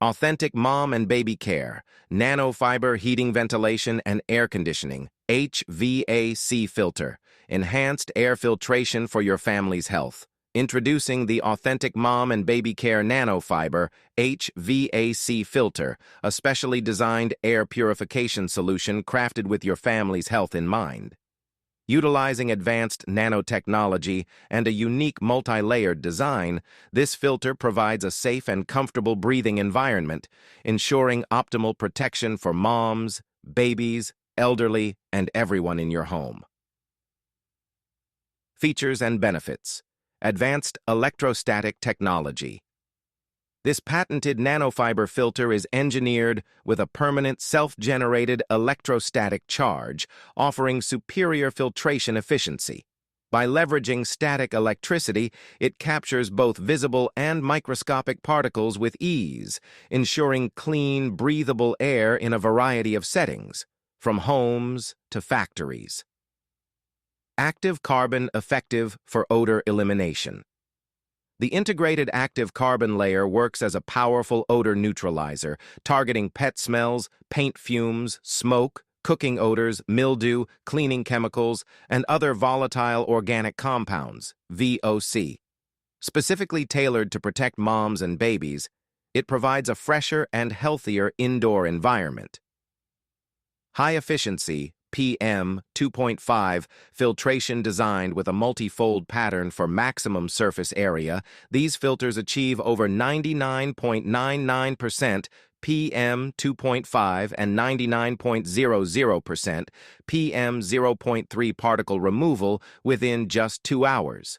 Authentic Mom and Baby Care, Nanofiber Heating Ventilation and Air Conditioning, HVAC Filter, Enhanced Air Filtration for your family's health. Introducing the Authentic Mom and Baby Care Nanofiber HVAC Filter, a specially designed air purification solution crafted with your family's health in mind. Utilizing advanced nanotechnology and a unique multi-layered design, this filter provides a safe and comfortable breathing environment, ensuring optimal protection for moms, babies, elderly, and everyone in your home. Features and benefits. Advanced electrostatic technology. This patented nanofiber filter is engineered with a permanent self-generated electrostatic charge, offering superior filtration efficiency. By leveraging static electricity, it captures both visible and microscopic particles with ease, ensuring clean, breathable air in a variety of settings, from homes to factories. Active carbon effective for odor elimination. The integrated active carbon layer works as a powerful odor neutralizer, targeting pet smells, paint fumes, smoke, cooking odors, mildew, cleaning chemicals, and other volatile organic compounds, VOC. Specifically tailored to protect moms and babies, it provides a fresher and healthier indoor environment. High efficiency, PM 2.5 filtration designed with a multi-fold pattern for maximum surface area, these filters achieve over 99.99% PM 2.5 and 99.00% PM 0.3 particle removal within just 2 hours.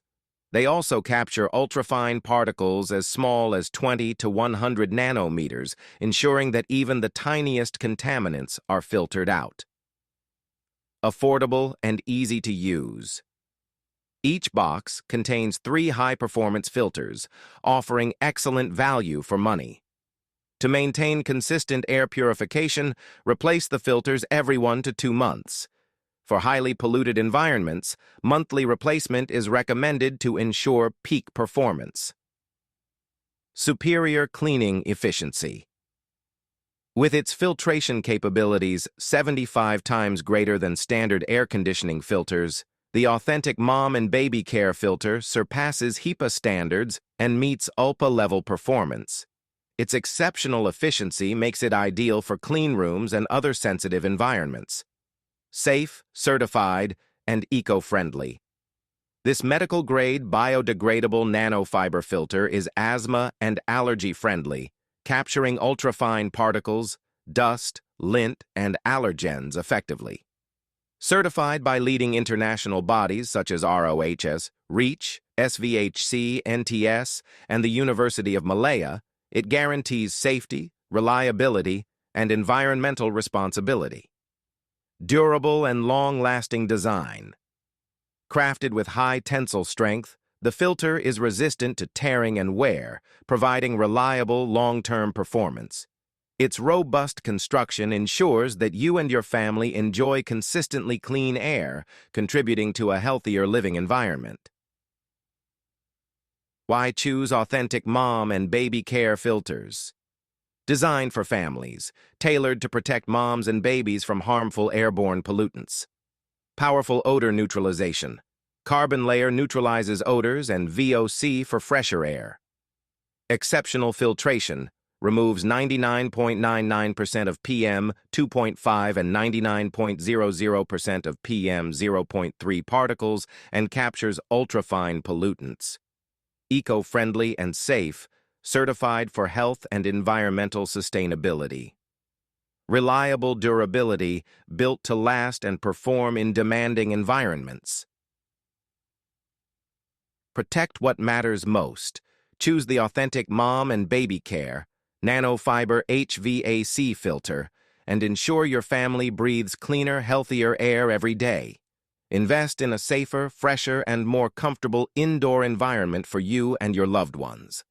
They also capture ultrafine particles as small as 20 to 100 nanometers, ensuring that even the tiniest contaminants are filtered out. Affordable and easy to use. Each box contains 3 high-performance filters, offering excellent value for money. To maintain consistent air purification, replace the filters every 1 to 2 months. For highly polluted environments, monthly replacement is recommended to ensure peak performance. Superior cleaning efficiency. With its filtration capabilities 75 times greater than standard air conditioning filters, the Authentic Mom and Baby Care filter surpasses HEPA standards and meets ULPA-level performance. Its exceptional efficiency makes it ideal for clean rooms and other sensitive environments. Safe, certified, and eco-friendly. This medical-grade biodegradable nanofiber filter is asthma and allergy-friendly, capturing ultrafine particles, dust, lint, and allergens effectively. Certified by leading international bodies such as ROHS, REACH, SVHC, NTS, and the University of Malaya, it guarantees safety, reliability, and environmental responsibility. Durable and long-lasting design. Crafted with high tensile strength, the filter is resistant to tearing and wear, providing reliable long-term performance. Its robust construction ensures that you and your family enjoy consistently clean air, contributing to a healthier living environment. Why choose Authentic Mom and Baby Care filters? Designed for families, tailored to protect moms and babies from harmful airborne pollutants. Powerful odor neutralization. Carbon layer neutralizes odors and VOC for fresher air. Exceptional filtration removes 99.99% of PM 2.5 and 99.00% of PM 0.3 particles and captures ultrafine pollutants. Eco-friendly and safe, certified for health and environmental sustainability. Reliable durability, built to last and perform in demanding environments. Protect what matters most. Choose the Authentic Mom and Baby Care Nanofiber HVAC filter and ensure your family breathes cleaner, healthier air every day. Invest in a safer, fresher, and more comfortable indoor environment for you and your loved ones.